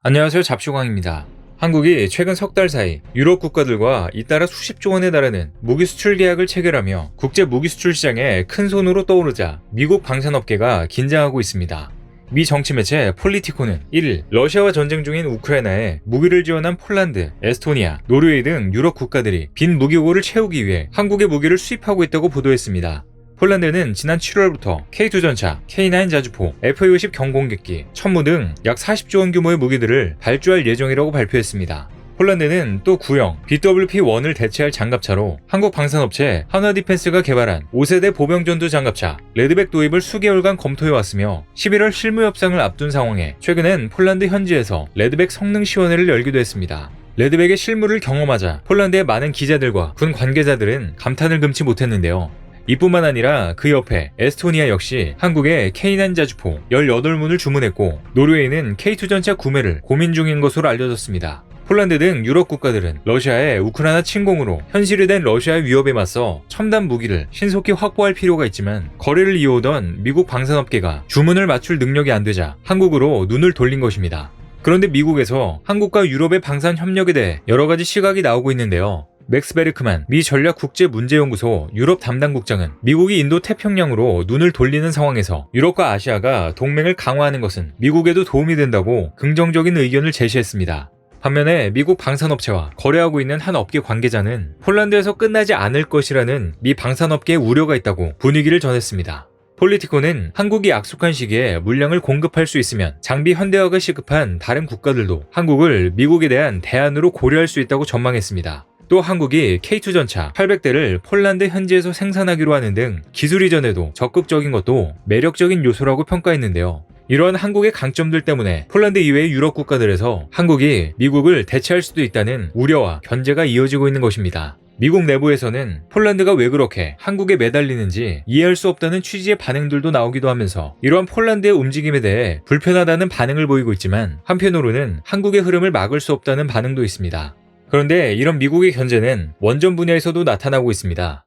안녕하세요. 잡쇼광입니다. 한국이 최근 석 달 사이 유럽 국가들과 잇따라 수십조 원에 달하는 무기 수출 계약을 체결하며 국제 무기 수출 시장에 큰 손으로 떠오르자 미국 방산업계가 긴장하고 있습니다. 미 정치 매체 폴리티코는 1일 러시아와 전쟁 중인 우크라이나에 무기를 지원한 폴란드, 에스토니아, 노르웨이 등 유럽 국가들이 빈 무기고를 채우기 위해 한국에 무기를 수입하고 있다고 보도했습니다. 폴란드는 지난 7월부터 K2 전차, K9 자주포, F-50 경공격기, 천무 등 약 40조 원 규모의 무기들을 발주할 예정이라고 발표했습니다. 폴란드는 또 구형 BWP-1을 대체할 장갑차로 한국 방산업체 한화디펜스가 개발한 5세대 보병전투 장갑차 레드백 도입을 수개월간 검토해왔으며 11월 실무 협상을 앞둔 상황에 최근엔 폴란드 현지에서 레드백 성능 시연회를 열기도 했습니다. 레드백의 실무를 경험하자 폴란드의 많은 기자들과 군 관계자들은 감탄을 금치 못했는데요. 이뿐만 아니라 그 옆에 에스토니아 역시 한국에 K9 자주포 18문을 주문했고 노르웨이는 K2 전차 구매를 고민 중인 것으로 알려졌습니다. 폴란드 등 유럽 국가들은 러시아의 우크라이나 침공으로 현실화된 러시아의 위협에 맞서 첨단 무기를 신속히 확보할 필요가 있지만 거래를 이어오던 미국 방산업계가 주문을 맞출 능력이 안 되자 한국으로 눈을 돌린 것입니다. 그런데 미국에서 한국과 유럽의 방산 협력에 대해 여러 가지 시각이 나오고 있는데요. 맥스 베르크만 미 전략국제문제연구소 유럽 담당국장은 미국이 인도 태평양으로 눈을 돌리는 상황에서 유럽과 아시아가 동맹을 강화하는 것은 미국에도 도움이 된다고 긍정적인 의견을 제시했습니다. 반면에 미국 방산업체와 거래하고 있는 한 업계 관계자는 폴란드에서 끝나지 않을 것이라는 미 방산업계의 우려가 있다고 분위기를 전했습니다. 폴리티코는 한국이 약속한 시기에 물량을 공급할 수 있으면 장비 현대화가 시급한 다른 국가들도 한국을 미국에 대한 대안으로 고려할 수 있다고 전망했습니다. 또 한국이 K2 전차 800대를 폴란드 현지에서 생산하기로 하는 등 기술 이전에도 적극적인 것도 매력적인 요소라고 평가했는데요. 이러한 한국의 강점들 때문에 폴란드 이외의 유럽 국가들에서 한국이 미국을 대체할 수도 있다는 우려와 견제가 이어지고 있는 것입니다. 미국 내부에서는 폴란드가 왜 그렇게 한국에 매달리는지 이해할 수 없다는 취지의 반응들도 나오기도 하면서 이러한 폴란드의 움직임에 대해 불편하다는 반응을 보이고 있지만 한편으로는 한국의 흐름을 막을 수 없다는 반응도 있습니다. 그런데 이런 미국의 견제는 원전 분야에서도 나타나고 있습니다.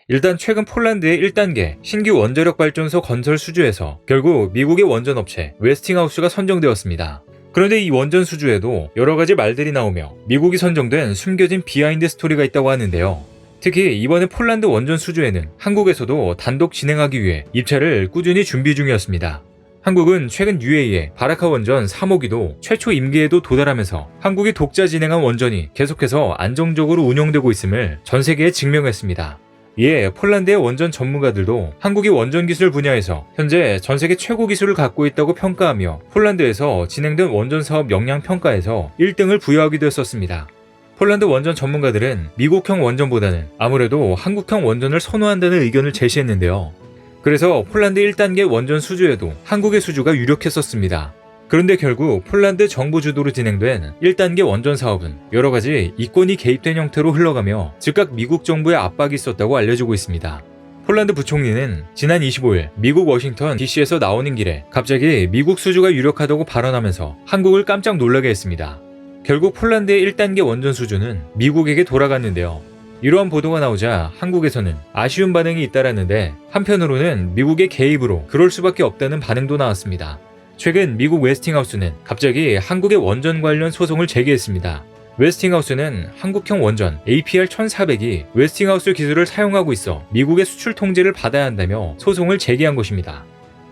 일단 최근 폴란드의 1단계 신규 원자력 발전소 건설 수주에서 결국 미국의 원전업체 웨스팅하우스가 선정되었습니다. 그런데 이 원전 수주에도 여러 가지 말들이 나오며 미국이 선정된 숨겨진 비하인드 스토리가 있다고 하는데요. 특히 이번에 폴란드 원전 수주에는 한국에서도 단독 진행하기 위해 입찰을 꾸준히 준비 중이었습니다. 한국은 최근 UAE의 바라카 원전 3호기도 최초 임기에도 도달하면서 한국이 독자 진행한 원전이 계속해서 안정적으로 운영되고 있음을 전 세계에 증명했습니다. 이에 폴란드의 원전 전문가들도 한국이 원전 기술 분야에서 현재 전 세계 최고 기술을 갖고 있다고 평가하며 폴란드에서 진행된 원전 사업 역량 평가에서 1등을 부여하기도 했었습니다. 폴란드 원전 전문가들은 미국형 원전보다는 아무래도 한국형 원전을 선호한다는 의견을 제시했는데요. 그래서 폴란드 1단계 원전 수주에도 한국의 수주가 유력했었습니다. 그런데 결국 폴란드 정부 주도로 진행된 1단계 원전 사업은 여러 가지 이권이 개입된 형태로 흘러가며 즉각 미국 정부의 압박이 있었다고 알려지고 있습니다. 폴란드 부총리는 지난 25일 미국 워싱턴 DC에서 나오는 길에 갑자기 미국 수주가 유력하다고 발언하면서 한국을 깜짝 놀라게 했습니다. 결국 폴란드의 1단계 원전 수주는 미국에게 돌아갔는데요. 이러한 보도가 나오자 한국에서는 아쉬운 반응이 잇따랐는데 한편으로는 미국의 개입으로 그럴 수밖에 없다는 반응도 나왔습니다. 최근 미국 웨스팅하우스는 갑자기 한국의 원전 관련 소송을 제기했습니다. 웨스팅하우스는 한국형 원전 APR-1400이 웨스팅하우스 기술을 사용하고 있어 미국의 수출 통제를 받아야 한다며 소송을 제기한 것입니다.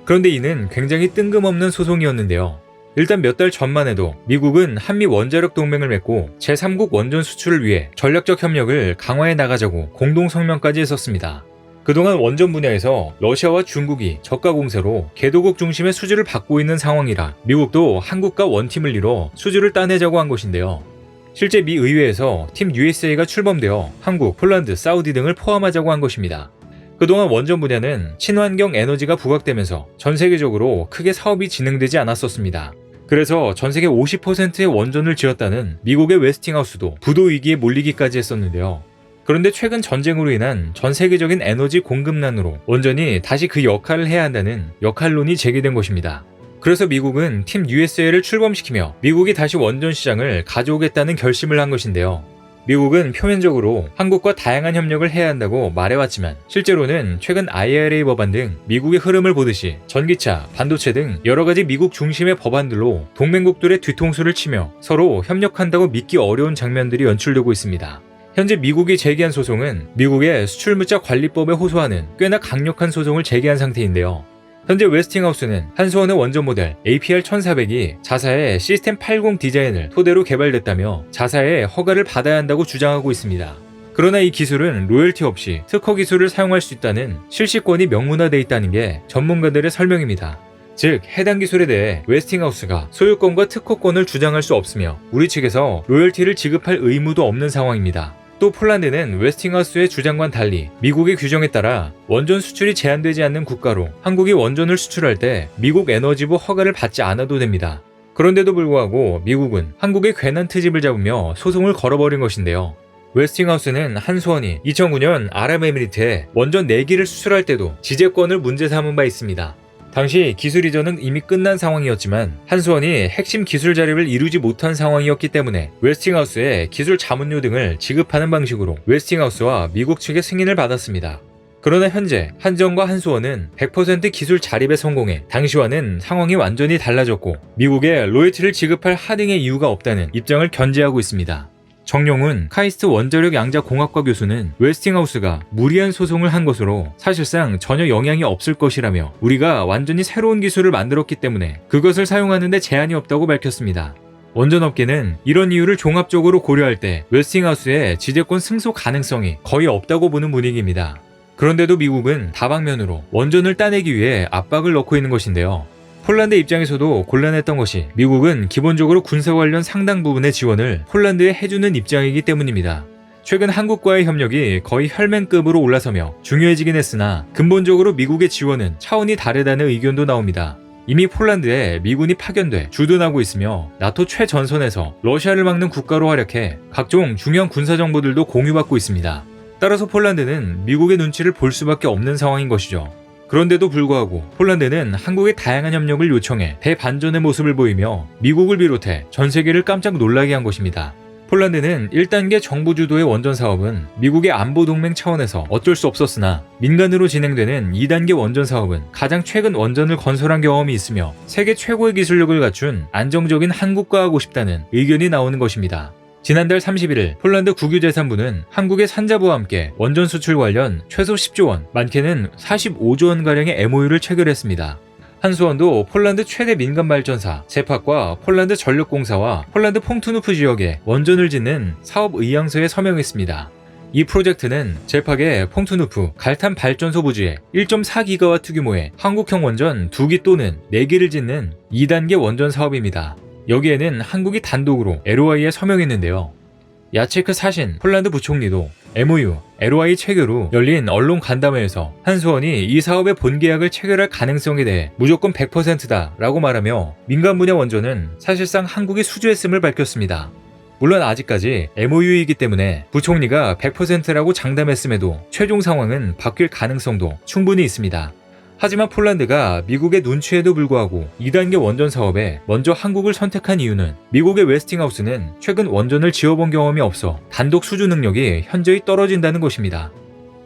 그런데 이는 굉장히 뜬금없는 소송이었는데요. 일단 몇 달 전만 해도 미국은 한미 원자력 동맹을 맺고 제3국 원전 수출을 위해 전략적 협력을 강화해 나가자고 공동성명까지 했었습니다. 그동안 원전 분야에서 러시아와 중국이 저가 공세로 개도국 중심의 수주를 받고 있는 상황이라 미국도 한국과 원팀을 이뤄 수주를 따내자고 한 것인데요. 실제 미 의회에서 팀 USA가 출범되어 한국, 폴란드, 사우디 등을 포함하자고 한 것입니다. 그동안 원전 분야는 친환경 에너지가 부각되면서 전 세계적으로 크게 사업이 진행되지 않았었습니다. 그래서 전 세계 50%의 원전을 지었다는 미국의 웨스팅하우스도 부도 위기에 몰리기까지 했었는데요. 그런데 최근 전쟁으로 인한 전 세계적인 에너지 공급난으로 원전이 다시 그 역할을 해야 한다는 역할론이 제기된 것입니다. 그래서 미국은 팀 USA를 출범시키며 미국이 다시 원전 시장을 가져오겠다는 결심을 한 것인데요. 미국은 표면적으로 한국과 다양한 협력을 해야 한다고 말해왔지만 실제로는 최근 IRA 법안 등 미국의 흐름을 보듯이 전기차, 반도체 등 여러 가지 미국 중심의 법안들로 동맹국들의 뒤통수를 치며 서로 협력한다고 믿기 어려운 장면들이 연출되고 있습니다. 현재 미국이 제기한 소송은 미국의 수출물자 관리법에 호소하는 꽤나 강력한 소송을 제기한 상태인데요. 현재 웨스팅하우스는 한수원의 원전 모델 APR-1400이 자사의 시스템 80 디자인을 토대로 개발됐다며 자사의 허가를 받아야 한다고 주장하고 있습니다. 그러나 이 기술은 로열티 없이 특허 기술을 사용할 수 있다는 실시권이 명문화되어 있다는 게 전문가들의 설명입니다. 즉 해당 기술에 대해 웨스팅하우스가 소유권과 특허권을 주장할 수 없으며 우리 측에서 로열티를 지급할 의무도 없는 상황입니다. 또 폴란드는 웨스팅하우스의 주장과는 달리 미국의 규정에 따라 원전 수출이 제한되지 않는 국가로 한국이 원전을 수출할 때 미국 에너지부 허가를 받지 않아도 됩니다. 그런데도 불구하고 미국은 한국의 괜한 트집을 잡으며 소송을 걸어버린 것인데요. 웨스팅하우스는 한수원이 2009년 아랍에미리트에 원전 4기를 수출할 때도 지재권을 문제 삼은 바 있습니다. 당시 기술 이전은 이미 끝난 상황이었지만 한수원이 핵심 기술 자립을 이루지 못한 상황이었기 때문에 웨스팅하우스에 기술 자문료 등을 지급하는 방식으로 웨스팅하우스와 미국 측의 승인을 받았습니다. 그러나 현재 한전과 한수원은 100% 기술 자립에 성공해 당시와는 상황이 완전히 달라졌고 미국에 로열티를 지급할 하등의 이유가 없다는 입장을 견지하고 있습니다. 정용훈 카이스트 원자력 양자공학과 교수는 웨스팅하우스가 무리한 소송을 한 것으로 사실상 전혀 영향이 없을 것이라며 우리가 완전히 새로운 기술을 만들었기 때문에 그것을 사용하는 데 제한이 없다고 밝혔습니다. 원전업계는 이런 이유를 종합적으로 고려할 때 웨스팅하우스의 지재권 승소 가능성이 거의 없다고 보는 분위기입니다. 그런데도 미국은 다방면으로 원전을 따내기 위해 압박을 넣고 있는 것인데요. 폴란드 입장에서도 곤란했던 것이 미국은 기본적으로 군사 관련 상당 부분의 지원을 폴란드에 해주는 입장이기 때문입니다. 최근 한국과의 협력이 거의 혈맹급으로 올라서며 중요해지긴 했으나 근본적으로 미국의 지원은 차원이 다르다는 의견도 나옵니다. 이미 폴란드에 미군이 파견돼 주둔하고 있으며 나토 최전선에서 러시아를 막는 국가로 활약해 각종 중요한 군사 정보들도 공유받고 있습니다. 따라서 폴란드는 미국의 눈치를 볼 수밖에 없는 상황인 것이죠. 그런데도 불구하고 폴란드는 한국의 다양한 협력을 요청해 대반전의 모습을 보이며 미국을 비롯해 전 세계를 깜짝 놀라게 한 것입니다. 폴란드는 1단계 정부 주도의 원전 사업은 미국의 안보 동맹 차원에서 어쩔 수 없었으나 민간으로 진행되는 2단계 원전 사업은 가장 최근 원전을 건설한 경험이 있으며 세계 최고의 기술력을 갖춘 안정적인 한국과 하고 싶다는 의견이 나오는 것입니다. 지난달 31일 폴란드 국유재산부는 한국의 산자부와 함께 원전 수출 관련 최소 10조 원, 많게는 45조 원가량의 MOU를 체결했습니다. 한수원도 폴란드 최대 민간발전사 제팍과 폴란드 전력공사와 폴란드 퐁투누프 지역에 원전을 짓는 사업 의향서에 서명했습니다. 이 프로젝트는 제팍의 퐁투누프 갈탄 발전소 부지에 1.4기가와트 규모의 한국형 원전 2기 또는 4기를 짓는 2단계 원전 사업입니다. 여기에는 한국이 단독으로 LOI에 서명했는데요. 야체크 사신 폴란드 부총리도 MOU, LOI 체결 후 열린 언론 간담회에서 한수원이 이 사업의 본계약을 체결할 가능성에 대해 무조건 100%다 라고 말하며 민간 분야 원전은 사실상 한국이 수주했음을 밝혔습니다. 물론 아직까지 MOU이기 때문에 부총리가 100%라고 장담했음에도 최종 상황은 바뀔 가능성도 충분히 있습니다. 하지만 폴란드가 미국의 눈치에도 불구하고 2단계 원전 사업에 먼저 한국을 선택한 이유는 미국의 웨스팅하우스는 최근 원전을 지어본 경험이 없어 단독 수주 능력이 현저히 떨어진다는 것입니다.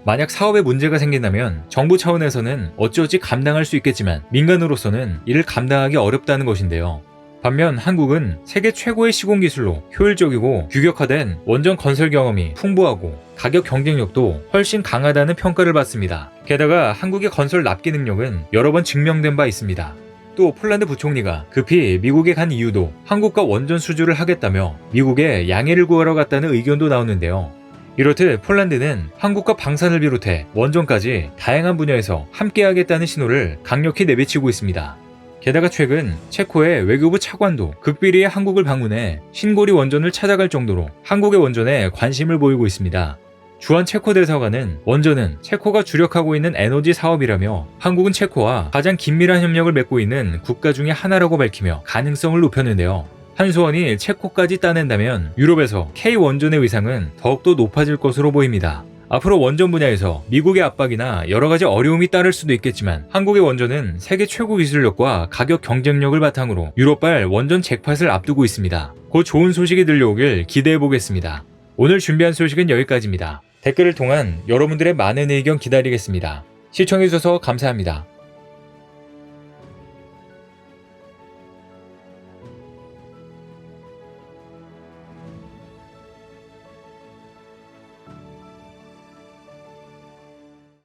만약 사업에 문제가 생긴다면 정부 차원에서는 어찌어찌 감당할 수 있겠지만 민간으로서는 이를 감당하기 어렵다는 것인데요. 반면 한국은 세계 최고의 시공기술로 효율적이고 규격화된 원전 건설 경험이 풍부하고 가격 경쟁력도 훨씬 강하다는 평가를 받습니다. 게다가 한국의 건설 납기 능력은 여러 번 증명된 바 있습니다. 또 폴란드 부총리가 급히 미국에 간 이유도 한국과 원전 수주를 하겠다며 미국에 양해를 구하러 갔다는 의견도 나오는데요. 이렇듯 폴란드는 한국과 방산을 비롯해 원전까지 다양한 분야에서 함께하겠다는 신호를 강력히 내비치고 있습니다. 게다가 최근 체코의 외교부 차관도 극비리에 한국을 방문해 신고리 원전을 찾아갈 정도로 한국의 원전에 관심을 보이고 있습니다. 주한 체코 대사관은 원전은 체코가 주력하고 있는 에너지 사업이라며 한국은 체코와 가장 긴밀한 협력을 맺고 있는 국가 중에 하나라고 밝히며 가능성을 높였는데요. 한수원이 체코까지 따낸다면 유럽에서 K원전의 위상은 더욱더 높아질 것으로 보입니다. 앞으로 원전 분야에서 미국의 압박이나 여러 가지 어려움이 따를 수도 있겠지만 한국의 원전은 세계 최고 기술력과 가격 경쟁력을 바탕으로 유럽발 원전 잭팟을 앞두고 있습니다. 곧 좋은 소식이 들려오길 기대해 보겠습니다. 오늘 준비한 소식은 여기까지입니다. 댓글을 통한 여러분들의 많은 의견 기다리겠습니다. 시청해주셔서 감사합니다.